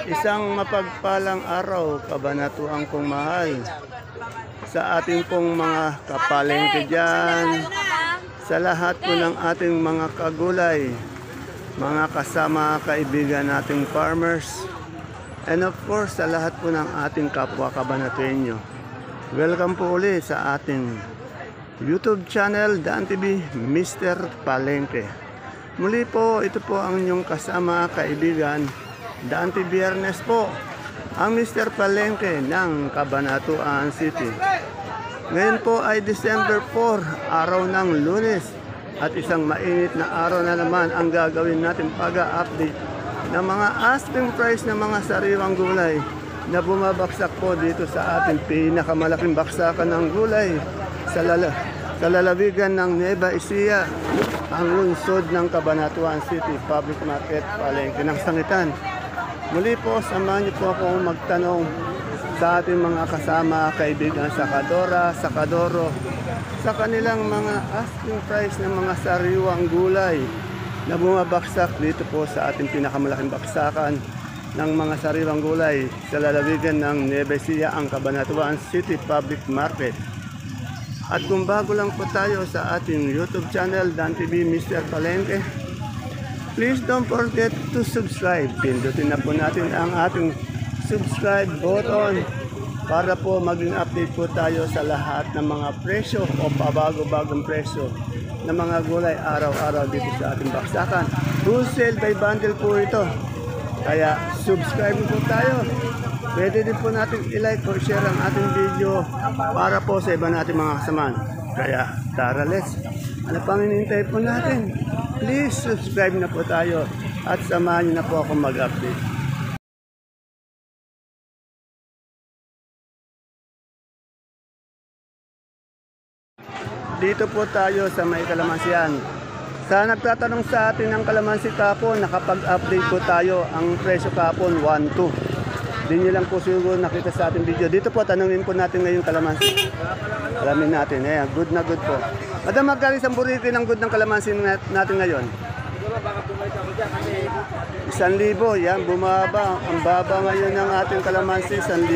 Isang mapagpalang araw, kabanatuang kong mahal, sa ating pong mga kapalengke dyan, sa lahat po ng ating mga kagulay, mga kasama, kaibigan nating farmers, and of course, sa lahat po ng ating kapwa kabanatuenyo. Welcome po ulit sa ating YouTube channel, Dan TV, Mr. Palengke. Muli po, ito po ang inyong kasama, kaibigan, Dante Biernes po, ang Mr. Palengke ng Cabanatuan City. Ngayon po ay December 4, araw ng Lunes, at isang mainit na araw na naman ang gagawin natin pag-update ng mga asking price ng mga sariwang gulay na bumabaksak po dito sa ating pinakamalaking baksakan ng gulay sa lalawigan ng Nueva Ecija, ang lungsod ng Cabanatuan City Public Market, Palengke ng Sangitan. Muli po, samahan niyo po akong magtanong sa ating mga kasama, kaibigan sa Kadora, sa Kadoro, sa kanilang mga asking price ng mga sariwang gulay na bumabaksak dito po sa ating pinakamalaking baksakan ng mga sariwang gulay sa lalawigan ng Nueva Ecija, ang Cabanatuan City Public Market. At kung bago lang po tayo sa ating YouTube channel, Dan TV Mr. Palengke, please don't forget to subscribe. Pindutin na po natin ang ating subscribe button para po maging update po tayo sa lahat ng mga presyo o pabago-bagong presyo ng mga gulay araw-araw dito sa ating baksakan. Wholesale by bundle po ito. Kaya subscribe po tayo. Pwede din po natin i-like or share ang ating video para po sa iba natin mga kasamaan. Kaya tara, let's. Ano pang hinihintay po natin? Please subscribe na po tayo at samahan niyo na po akong mag-update. Dito po tayo sa may kalamansian. Sa nagtatanong sa atin ng kalamansi kapon, nakapag-update po tayo. Ang presyo kapon 1.2. Di nyo lang po siguro nakita sa ating video. Dito po, tanungin po natin ngayon kalamansi. Alamin natin. Ayan, good na good po. Madam, magkali isang burrito ng good ng kalamansi natin ngayon? 1,000. Yan, bumaba. Ang baba ngayon ng ating kalamansi, 1,000.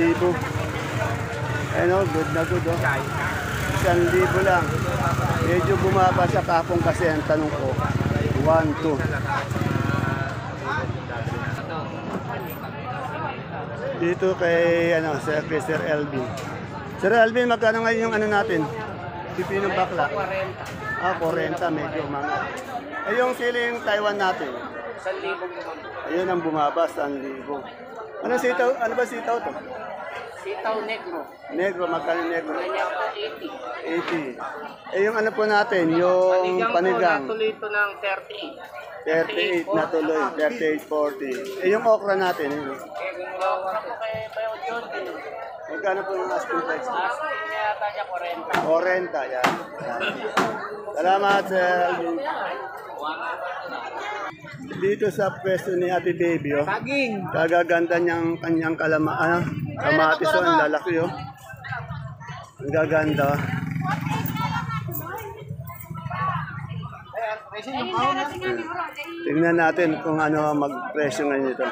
Ayan o, good na good o. 1,000 lang. Medyo bumaba sa kapong kasi ang tanong ko, 1.2. Dito kay Sir Elvin. Sir Elvin, magkano ngayon yung natin? Pipinong bakla. 40. Medyo umangat. Eh yung siling Taiwan natin? 1,000. Ayun ang bumaba, 1,000. Ano sitaw? Ano ba sitaw to? Sitaw negro. Negro, magkano negro? Kanya po 80. 80. Eh yung po natin, yung panigang. Natuloy ito ng 38. 38 na tuloy, 38.40. Eh yung okra natin, Kung okra po kay Bayo John, magkano po yung asking price? asking niya yata niya 40, yan. Salamat, Sir. Dito sa pwesto ni Ate Baby, oh. Kagaganda niyang kanyang kamatis, oh, ang lalaki, oh. Ang gaganda. Tingnan natin kung ano mag-presyo ngayon ito.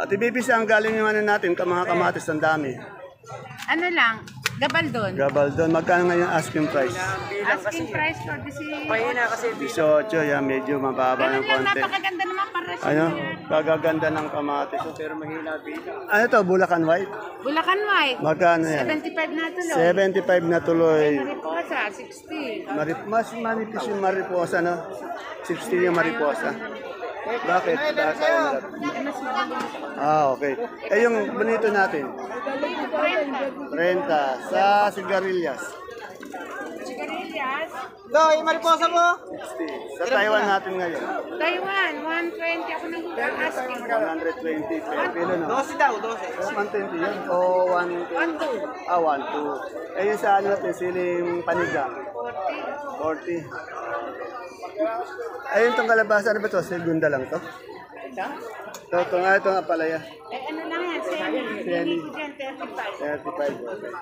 Ate Baby, saan galing yung natin, mga kamatis, ang dami? Ano lang, Gabaldon. Gabaldon, magkano ngayon asking price? Asking price for this is... 18, yan, medyo mababa ng Ganun lang, konti. napakaganda naman para sa Ano, kagaganda ng kamatis, oh, pero mahina dito. Ano to, Bulacan White? Bulacan White. Magkano yan? 75 na tuloy. 75 na tuloy. Mariposa, 60. Mas manipis yung mariposa, no? 60 yung mariposa. Bakit? Okay. Eh, yung bonito natin? 30. Sa sigarilyas? Sigarilyas. yung mariposa mo? 60. Sa Taiwan natin ngayon? Taiwan, 120 ako nang asking. 120 per kilo, no? 12 daw, 120 yan? O 120? 1.2. Eh, yung sa natin, siling panigang? 40. Ayun itong kalabasa, ano ba ito? Segunda lang to? Ito nga palaya. Eh, ano lang yan, semi. Semi. Bili ko dyan, 35. 35. Okay.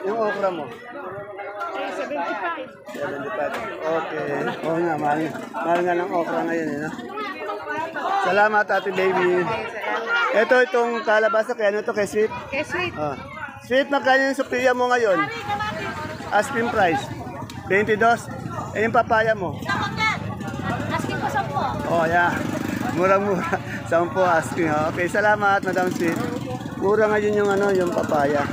Yung okra mo? Eh, 75. 75. Okay. Oo nga, mahal nga ng okra ngayon, eh, no? Salamat, Ate Baby. Itong kalabasa, kaya ano to kay Sweet? Kaya sweet. Ah. Sweet, magkano yung Sophia mo ngayon? Asking price? 22. Eh, yung papaya mo? Asking ko 10. Oh, yeah. Murang-mura. 10 asking. Okay, salamat, Madam Sweet. Mura ngayon yung yung papaya.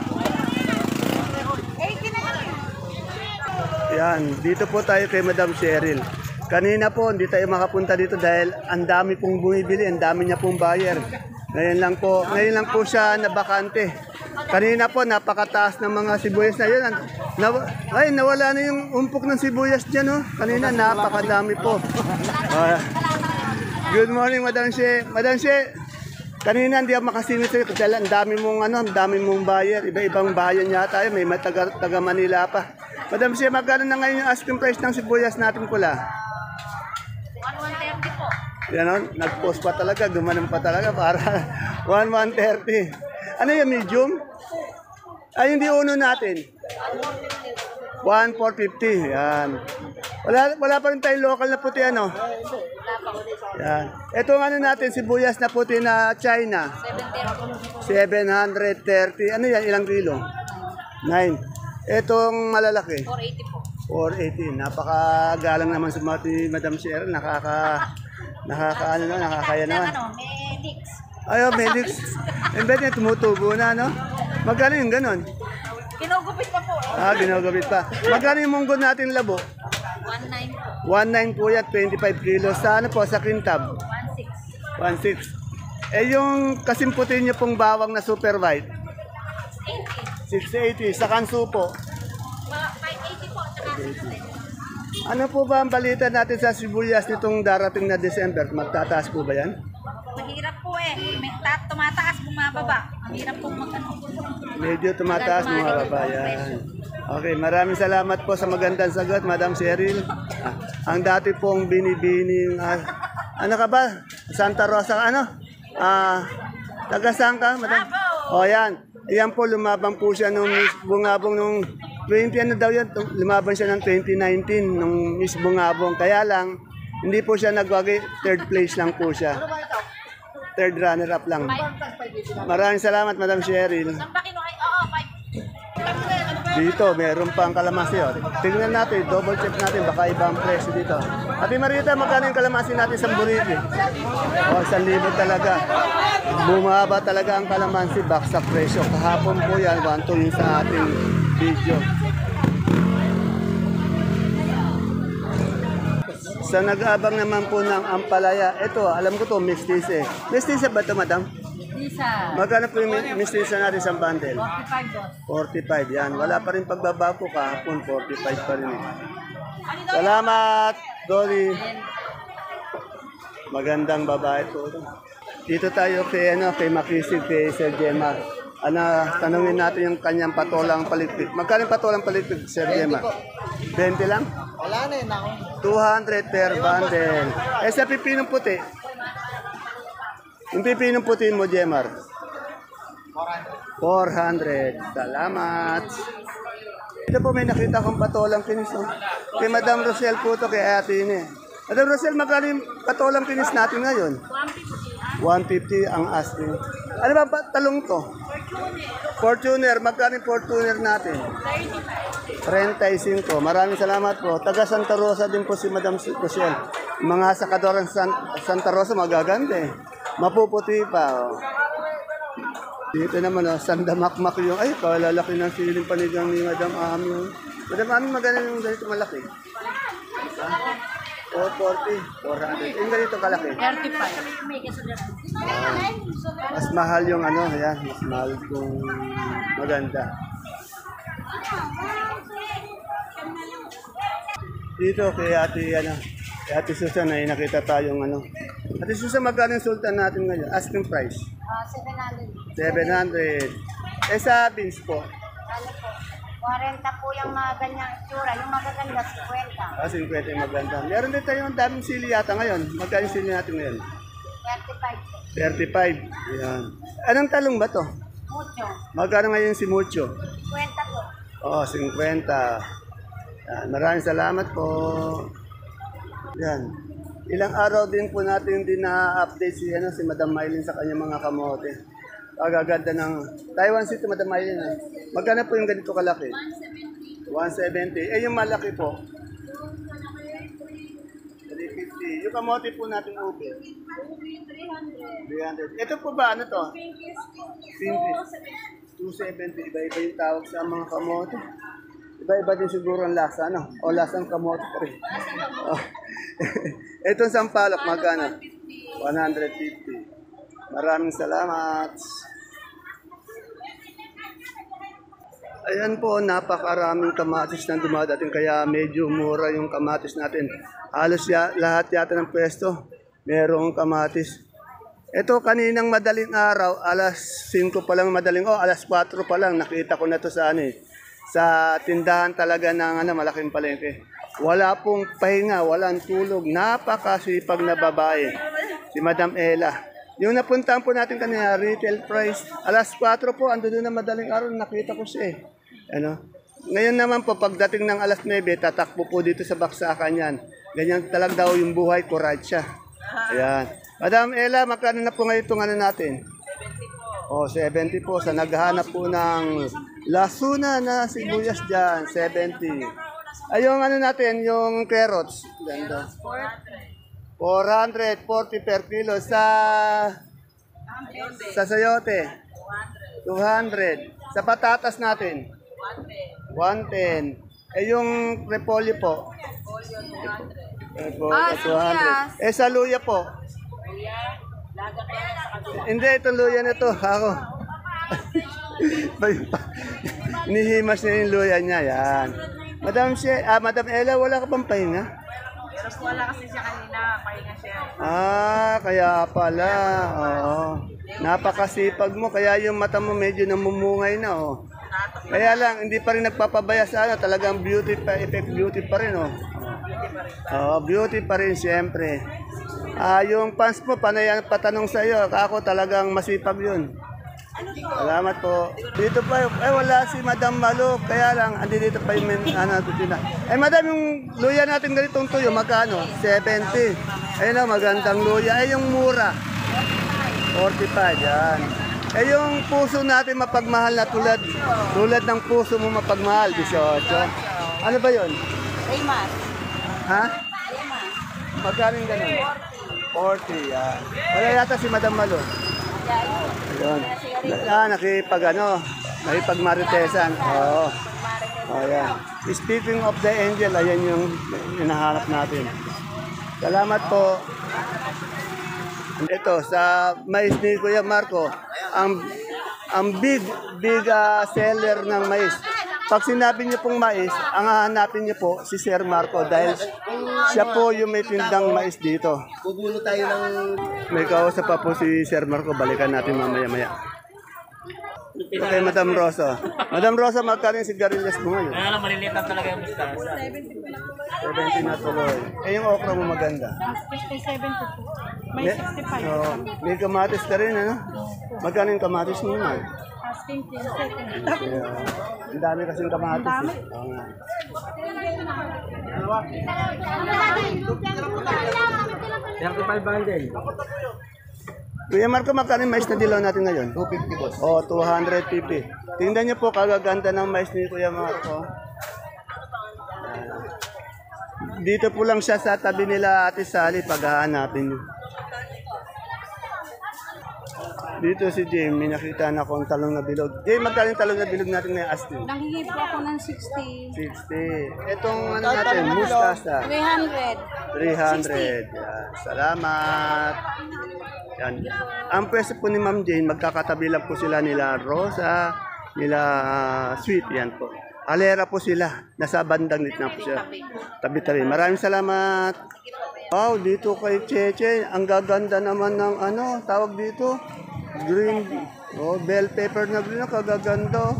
Yan, dito po tayo kay Madam Cheryl. Kanina po, hindi tayo makapunta dito dahil ang dami pong bumibili, ang dami niya pong buyer. Ngayon lang po siya nabakante. Kanina po, napakataas ng mga sibuyas na yun. Nawala na yung umpok ng sibuyas dyan, oh. Kanina, napakadami po. Good morning, Madam She. Madam She, kanina hindi ako makasingit sa'yo dahil ang dami mong buyer. Iba-ibang bayan yata yun. May taga Manila pa. Madam She, magkano na ngayon yung asking price ng sibuyas natin pula? 130 po. Yan o, nag-post pa talaga, gumanon pa talaga para 130. Ano yung medium? Ay, hindi uno natin. 1,450. Yan. Wala pa rin tayong local na puti, ano? Yan. Ito natin, sibuyas na puti na China. 730. Ano yan, ilang kilo? 9. Itong malalaki. 480 po. 480. Napakagalang naman sa Madam Cheryl. Nakakaya naman. May mix. Ayaw, Medix. Embed niya, tumutubo na, no? Magkano yung ganon? Kinugupit pa po. Ginagabit pa. Magkano yung munggo natin labo? 1.9 po. 1.9 po yan, 25 kilos. Sa ano po, sa kintab? 1.6. 1.6. Eh, yung kasimputin niyo pong bawang na super white? 680. Sa kanso po? 580 po. Ano po ba ang balita natin sa sibuyas nitong darating na December? Magtataas po ba yan? Mahirap po eh. May tumataas, bumababa. Mahirap po magano. Medyo tumataas mga babayan. Okay, maraming salamat po sa magandang sagot, Madam Cheryl. Ang dati pong binibining, ano ka ba? Santa Rosa, ano? Taga saan ka, Madam? O yan, yan po, lumabang po siya nung bungabong nung 20, ano daw yan? Lumaban siya ng 2019 nung Miss Bungabong. Kaya lang, hindi po siya nagwagi, third place lang po siya. Third runner-up lang. Maraming salamat, Madam Cheryl. Saan ba kinuha? Oo, 5. Dito, meron pang kalamansi. Oh. Tingnan natin, double check natin, baka iba ang presyo dito. Ate Marita, magkano yung kalamansi natin sa Buriti? O, 1,000 talaga. Bumaba talaga ang kalamansi, baksak presyo. Kahapon po yan, 1-2 yung sa ating video. Sa nag-aabang naman po ng ampalaya, ito, alam ko to, mestize. Mestize ba ito, madam? Isa. Magkano po yung mestize natin sa bundle? 45 dos. 45, yan. Wala pa rin pagbabago kahapon, 45 pa rin. Salamat, Dolly. Magandang babae po. Dito tayo kay Makisig, kay Sir Gemma. Tanungin natin yung kanyang patolang paligpit. Magkano yung patolang paligpit, Sir Gemma? 20 lang? Wala na yun ako. 200 per bundle. Eh sa pipinong puti? Yung pipinong puti mo, Gemar? 400. Salamat. Ito po may nakita kong patolang kinis. Oh. Kay Madam Rosel po to, kay Ate Ine. Madam Rosel, magkano yung patolang kinis natin ngayon? 150 ang asking. Ano ba talong to? Fortuner. Magkano yung Fortuner natin? 35. Maraming salamat po. Taga Santa Rosa din po si Madam Rosel. Mga sakador ng Santa Rosa magaganda eh. Mapuputi pa. Oh. Dito naman, sandamakmak yung, ay, kalalaki ng siling panigang ni Madam Ami. Madam Ami, maganda yung ganito malaki. 440, 400. Yung ganito kalaki. 35. Mas mahal yung yan, mas mahal kung maganda. Dito kay Ate Susan ay nakita tayong Ate Susan, magkano yung sultan natin ngayon? Asking price? 700. Eh sa beans po? Ano po? 40 po yung mga ganyang itsura. Yung magaganda, 50. 50 yung maganda. Meron din tayong daming sili yata ngayon. Magkano yung sili natin ngayon? 35 po. 35. Ayan. Anong talong ba to? Mucho. Magkano ngayon si Mucho? 50 po. Oo, 50. Yan. Maraming salamat po. Yan. Ilang araw din po natin din na-update si Madam Mylene sa kanyang mga kamote. Agaganda ng Taiwan City, Madam Mylene. Magkano po yung ganito kalaki? 170. Eh, yung malaki po? 350. Yung kamote po natin ube? 300. Ito po ba, ano to? Pinkies. 270. Iba-iba yung tawag sa mga kamote. Iba-iba din siguro ang lasa, ano? O lasang kamote pa rin. Oh. Itong sampalok, magkano? 150. Maraming salamat. Ayan po, napakaraming kamatis na dumadating kaya medyo mura yung kamatis natin. Halos lahat yata ng pwesto, merong kamatis. Ito kaninang madaling araw, alas 5 pa lang alas 4 pa lang, nakita ko na to sa sa tindahan talaga ng malaking palengke. Wala pong pahinga, walang tulog, napakasipag na babae, si Madam Ella. Yung napuntahan po natin kanina, retail price, alas 4 po, ando doon na madaling araw, nakita ko siya Ngayon naman po, pagdating ng alas 9, tatakbo po dito sa baksakan yan. Ganyan talaga daw yung buhay, kuratsa. Ayan. Madam Ella, magkano na po ngayon itong natin? 70 po. Sa naghahanap po ng lasuna na sibuyas dyan, 70. Ay, yung natin, yung carrots. Ganda. 440 per kilo sa sayote. 200. Sa patatas natin. 110. Eh, yung repolyo po? Repolyo, 200. Eh, sa luya po? Hindi, ito luya na to. Ako. Inihimas niya yung luya niya. Yan. Madam Ella, wala ka bang pahinga? Pero wala kasi siya kanina, pahinga siya. Kaya pala. Oo. Napakasipag mo. Kaya yung mata mo medyo namumungay na. Kaya lang, hindi pa rin nagpapabaya sa talagang beauty pa rin, beauty pa rin, siyempre. Yung pants mo, patanong sa iyo, ako talagang masipag yun. Salamat po. Dito pa, wala si Madam Malo, kaya lang, dito pa yung Madam, yung luya natin ganitong tuyo, magkano? 70. Ayun magandang luya. Yung mura, 45, yan. Yung puso natin mapagmahal na tulad ng puso mo mapagmahal, 18. Ano ba yun? Raymas. Ha? Magkano yung ganun? 40, yan. Wala yata si Madam Malo. Ayun. Nakipagmaritesan. Oo. Ayan. Speaking of the angel, ayan yung hinahanap natin. Salamat po. Ito, sa mais ni Kuya Marco, ang big seller ng mais. Pag sinabi niyo pong mais, ang hahanapin niyo po si Sir Marco dahil siya po yung may tindang mais dito. Bubulo tayo ng... May kausap pa po si Sir Marco, balikan natin mamaya-maya. Okay, Madam Rosa. Madam Rosa, magkano yung sigarilyas mo ngayon? Alam, maliliit lang talaga yung mustasa. 70 na tuloy. Yung okra mo maganda. 70 po. May 65. May kamatis ka rin, ano? Magkano yung kamatis mo naman? Asking 10 Ang dami kasing kamatis. Oo nga. 35 bundle. Kuya Marco, magkano yung mais na dilaw natin ngayon? 250 boss. 250. Tingnan niyo po, kagaganda ng mais ni Kuya Marco. Dito po lang siya sa tabi nila Ate Sally, paghahanapin niyo. Dito si Jim, may nakita na akong talong na bilog. Jim, magkano yung talong na bilog natin na astin? Nanghingi po ako ng 60. 60. Itong natin, mustasa. 300. 300. Yan. Salamat. Yan. Ang pwesto po ni Ma'am Jane, magkakatabi lang po sila nila Rosa, nila Sweet. Yan po. Alera po sila. Nasa bandang lit na po siya. Tabi-tabi. Maraming salamat. Wow, dito kay Cheche, ang gaganda naman ng tawag dito. Green, bell pepper na green, kagaganda.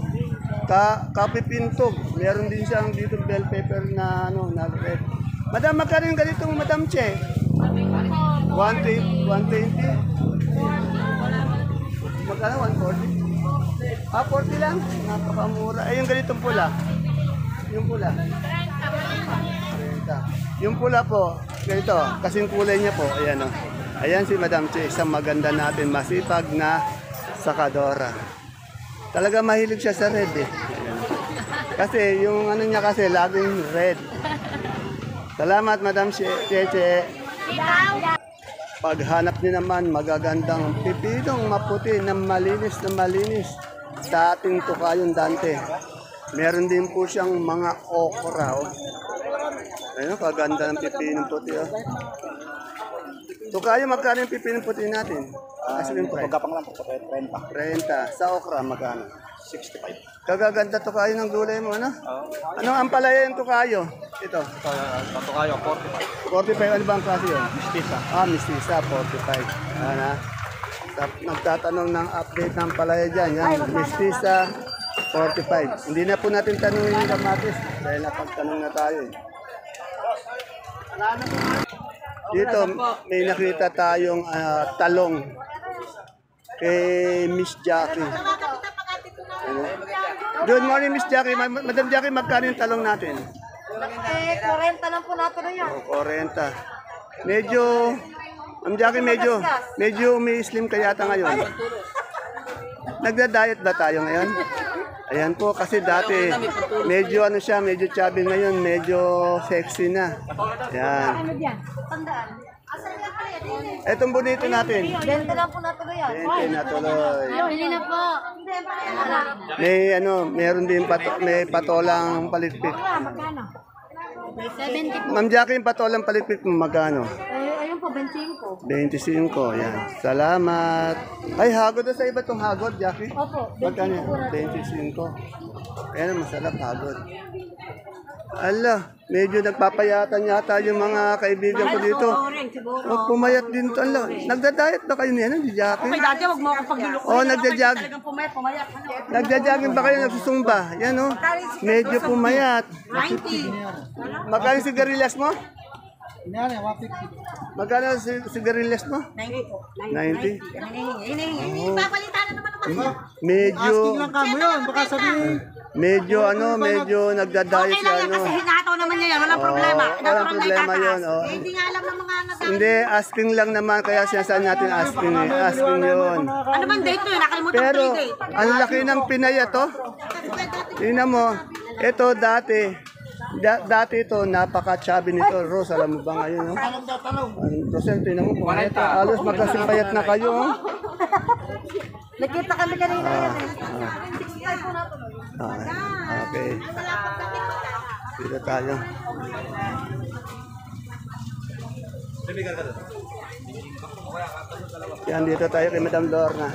Kape pintog. Meron din siyang dito bell pepper na na red. Madam, magkano yung ganito mo, Madam Che? 120? Magkano? 140? 40 lang? Napakamura. Yung ganitong pula? Yung pula? 30. Yung pula po, ganito, kasing kulay niya po, ayan o. Ayan si Madam Che, isang maganda natin, masipag na sakadora. Talaga mahilig siya sa red eh. Ayan. Kasi yung ano niya kasi, laging red. Salamat Madam Cheche. Paghanap niyo naman magagandang pipinong maputi na malinis sa ating tukayong Dante. Meron din po siyang mga okra. Oh. Ayun, kaganda ng pipinong puti. Oh. Tukayo, magkano yung pipinong puti natin? Pagkapang lang po, 30. 30. Sa okra, magkano? 65. Kagaganda tukayo ng gulay mo, ano? Anong ampalaya yung tukayo? Ito. Ito kayo, 45. 45, ano ba ang klase yun? Mistisa. Mistisa, 45. Ano? Nagtatanong ng update ng palaya dyan. Yan, Mistisa, 45. Hindi na po natin tanongin yung kamatis dahil napagtanong na tayo. Dito, may nakita tayong talong kay Miss Jackie. Ano? Good morning, Miss Jackie. Madam Jackie, magkano yung talong natin? 40 lang po natin yan. 40. Medyo, Ma'am Jackie, medyo umi-slim ka yata ngayon. Nagda-diet ba tayo ngayon? Ayan po, kasi dati, medyo ano siya, medyo chubby ngayon, medyo sexy na. Ayan. Tandaan. Asan nga pala? Etong bonito natin. 20 lang po natin yan. 20 na tuloy. Bili na po. Meron din may patolang palitpit. Magkano? 70 po. Ma'am Jackie, yung patolang palitpit mo magkano? Ayun po, 25. 25, yan. Salamat. Ay, hagod na sa iba tong hagod, Jackie. Opo, Magkano yan? 25. Ayan, masarap hagod. Ala, medyo nagpapayatan yata yung mga kaibigan ko dito. O, pumayat din to. Ala, nagda-diet ba kayo niyan, di Jackie? Okay, dati huwag mo akong pagluloko. O, nagda-jog. Pumayat. Nagda-jogging ba kayo, nagsusumba? Yan o. Medyo pumayat. 90. Magkano sigarilyas mo? Magkano sigarilyas mo? 90 po. 90? Hinihingi. Papalitan na naman naman. Medyo, Kamo yun, baka sabihin. medyo nagda-diet Okay si lang yan ano. kasi hinataw naman niya yan. Walang problema. Oo, walang problema yun. Oh. Hindi nga alam ng mga nasa... Hindi, asking lang naman, kaya sinasabi natin asking eh. Asking yun. Ano bang date ko yun? Nakalimutan ko Pero, yung date. ang laki ng pinaya to. Tingnan mo, ito dati ito, napaka-chubby nito. Rose, alam mo ba ngayon? No? Rosel, tingnan mo, pumayat. Alos magkasing payat na kayo. Oh. Nakita kami kanina yan. Okay. Dito tayo. Yan, dito tayo kay Madam Lorna.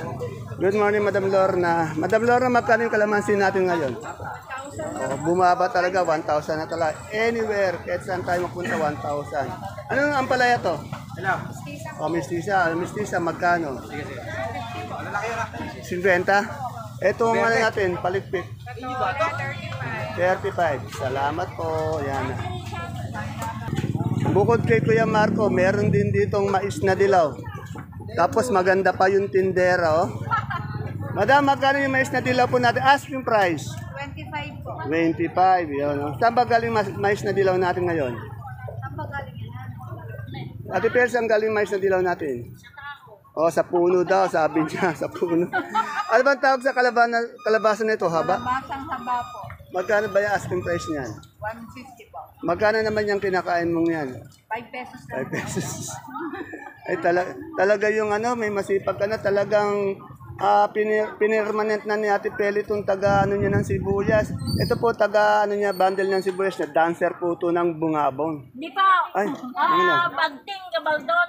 Good morning, Madam Lorna. Madam Lorna, magkano yung kalamansi natin ngayon? Oh, bumaba talaga, 1,000 na talaga. Anywhere, kahit saan tayo mapunta, 1,000. Ano ang ampalaya to? Oh, mistisa. Mistisa, magkano? 50? Ito ang ano natin, palikpik. 35. Salamat po. Yan. Bukod kay Kuya Marco, meron din ditong mais na dilaw. Tapos maganda pa yung tindera, oh. Madam, magkano yung mais na dilaw po natin? Asking price. 25 po. 25, yun. Oh. Saan ba galing mais na dilaw natin ngayon? Saan ba galing yan? Ate Pel, saan galing mais na dilaw natin? Oh, sa puno daw, sabi niya, sa puno. Ano bang tawag sa kalabasa nito, haba? Masang haba po. Magkano ba yung asking price niyan? 150 po. Magkano naman yung kinakain mong yan? 5 pesos na. 5 pesos. Ay, talaga yung ano, may masipag ka na, talagang pinirmanent na ni Ate Peli itong taga ano niya ng sibuyas. Ito po taga ano niya bundle ng sibuyas na dancer po ito ng bungabong. Di po. Ay, ano? Bagting, Gabaldon,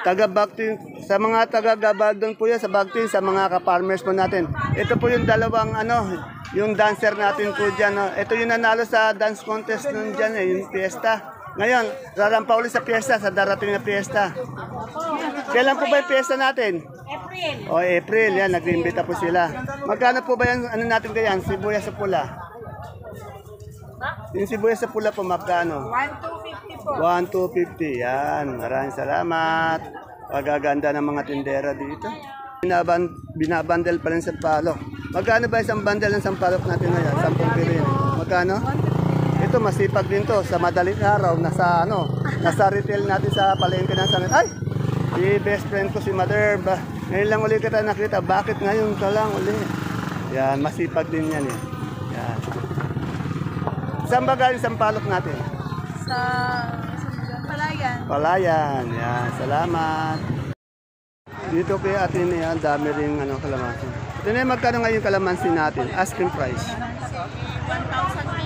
Taga Bagting, sa mga taga Gabaldon po yan, sa Bagting, sa mga ka-farmers po natin. Ito po yung dalawang ano, yung dancer natin po dyan. No? Ito yung nanalo sa dance contest nun dyan, yung fiesta. Ngayon, rarampa ulit sa fiesta, sa darating na fiesta. Kailan po ba yung fiesta natin? April. O, April, yan, nag-imbita po sila. Magkano po ba yan, ano natin ganyan, sibuyas sa pula? Yung sibuyas sa pula po, magkano? 1,250 po. 1,250, yan. Maraming salamat. Pagaganda ng mga tindera dito. Binabandel pa rin sa palok. Magkano ba isang bundle ng sampalok natin ngayon? 10 pirin. Magkano? Ito ito, masipag din to sa madaling araw, nasa retail natin sa palengke ng San. Ay! Si best friend ko si Mother, ngayon lang ulit kita nakita, bakit ngayon ka lang ulit? Yan, masipag din yan eh. Yan. Saan ba galing sampalok natin? Sa Palayan. Palayan, yan, salamat. Dito kay Ate Nea, dami rin kalamansi. Ate Nea, magkano ngayon kalamansi natin? Asking price. 1,050.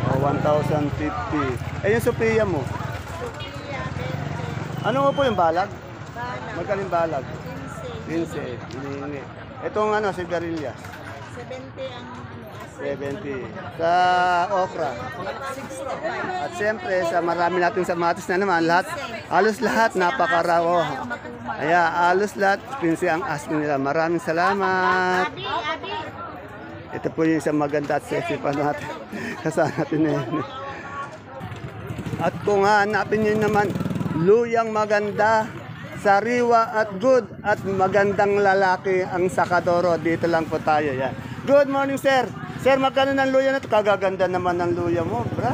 O, 1,050. Yung Sophia mo? Ano po yung balag? Magkano yung balag? 15. Hinihingi. Itong sigarilyas? 70 ang 70. Sa okra? At siyempre, sa marami natin sa matis na naman, halos lahat, napakaraw. Halos lahat, 15 ang asking nila. Maraming salamat. Ito po yung isang maganda at sexy pa natin. Kasama natin na yan. At kung hanapin nyo naman, luyang maganda, sariwa at good, at magandang lalaki ang sakadoro. Dito lang po tayo. Yan. Good morning, sir. Sir, magkano ng luya na ito? Kagaganda naman ng luya mo, bro.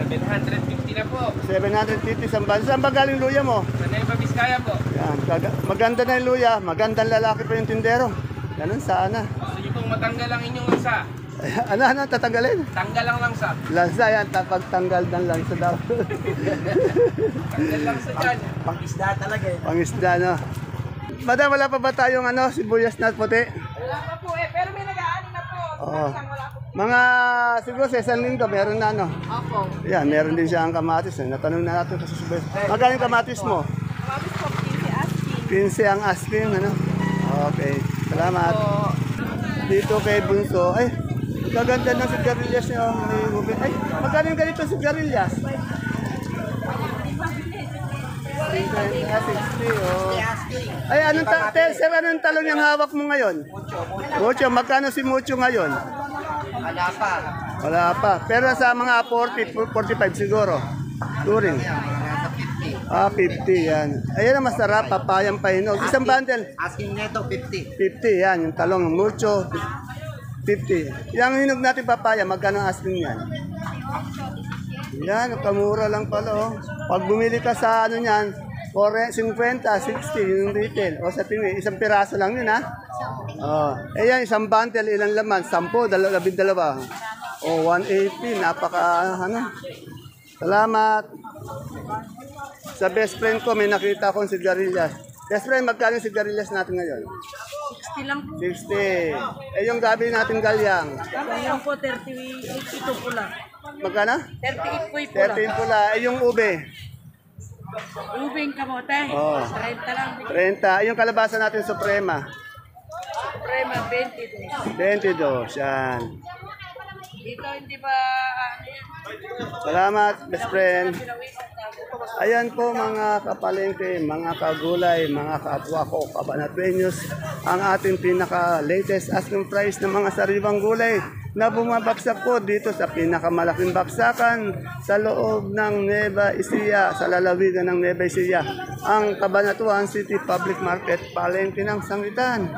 750 na po. 750 saan ba galing luya mo? Sa Nueva Vizcaya po. Yan, maganda na yung luya, magandang lalaki pa yung tindero. Ganun sana. Gusto niyo pong matanggal ang inyong lansa? Ano, tatanggalin? Tanggal ang langsa. Lansa yan, pagtanggal ng lansa daw. Tanggal langsa dyan. Pang-isda talaga eh. Pangisda, no? Madam, wala pa ba tayong sibuyas na puti? Wala pa po pero may nag-aani na po. Oo. Wala po. Mga siguro sa isang linggo, meron na, Opo. Yan, meron din siya ang kamatis. Natanong na natin kasi sibuyas. Magkano yung kamatis mo? Mabis po, 15 asking. 15 ang asking, Okay, salamat. Dito kay Bunso, ay, kaganda ng sigarilyas niya. Ay, magkano yung ganito sigarilyas? 60, oh. Ay, sir, anong talong yung hawak mo ngayon? Mucho. Magkano si Mucho ngayon? Wala pa. Pero sa mga 40, 45 siguro. Touring. 50 yan. Ayan ang masarap, papayang pahinog. Isang bundle. Asking neto 50. 50 yan, yung talong mucho. 50. Yung hinog natin papaya, magkano ang asking yan? Yan, kamura lang pala. Oh. Pag bumili ka sa niyan, 50, 60 yung retail. O sa tingin, isang piraso lang yun ha. Oh. Yan, isang bundle, ilang laman? 10, 12. O 180, napaka Salamat. Sa best friend ko, may nakita akong sigarilyas. Best friend, magkano yung sigarilyas natin ngayon? 60 lang po. 60. Yung gabi natin galyang. Ngayon po, 38 ito pula. Magkano? 38 po yung pula. 13 pula. Yung ube. Ubing kamote. Oh. 30 lang. 30. Yung kalabasa natin suprema. Prema, 22. 22. Yan. Dito hindi ba Salamat, best friend. Ayan po mga kapalengke, mga kagulay, mga kapwa ko, kabanatrenyos, ang ating pinaka-latest asking price ng mga sariwang gulay na bumabagsak po dito sa pinakamalaking baksakan sa loob ng Nueva Ecija, sa lalawigan ng Nueva Ecija, ang Cabanatuan City Public Market, Palengke ng Sangitan.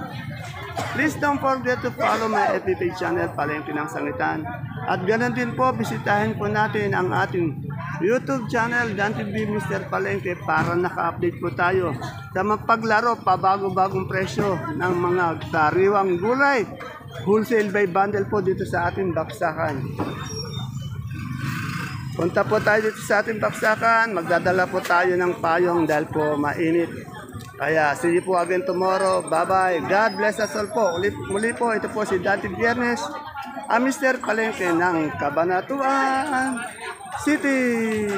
Please don't forget to follow my FB page channel, Palengke ng Sangitan. At ganoon din po, bisitahin po natin ang ating YouTube channel, Dan TV Mr. Palengke, para naka-update po tayo sa mapaglaro, pabago-bagong presyo ng mga sariwang gulay. Wholesale by bundle po dito sa ating baksakan. Punta po tayo dito sa ating baksakan, magdadala po tayo ng payong dahil po mainit. Kaya see you po again tomorrow. Bye-bye. God bless us all po. Muli po, ito po si Dante Viernes, ang Mr. Palengke ng Cabanatuan City.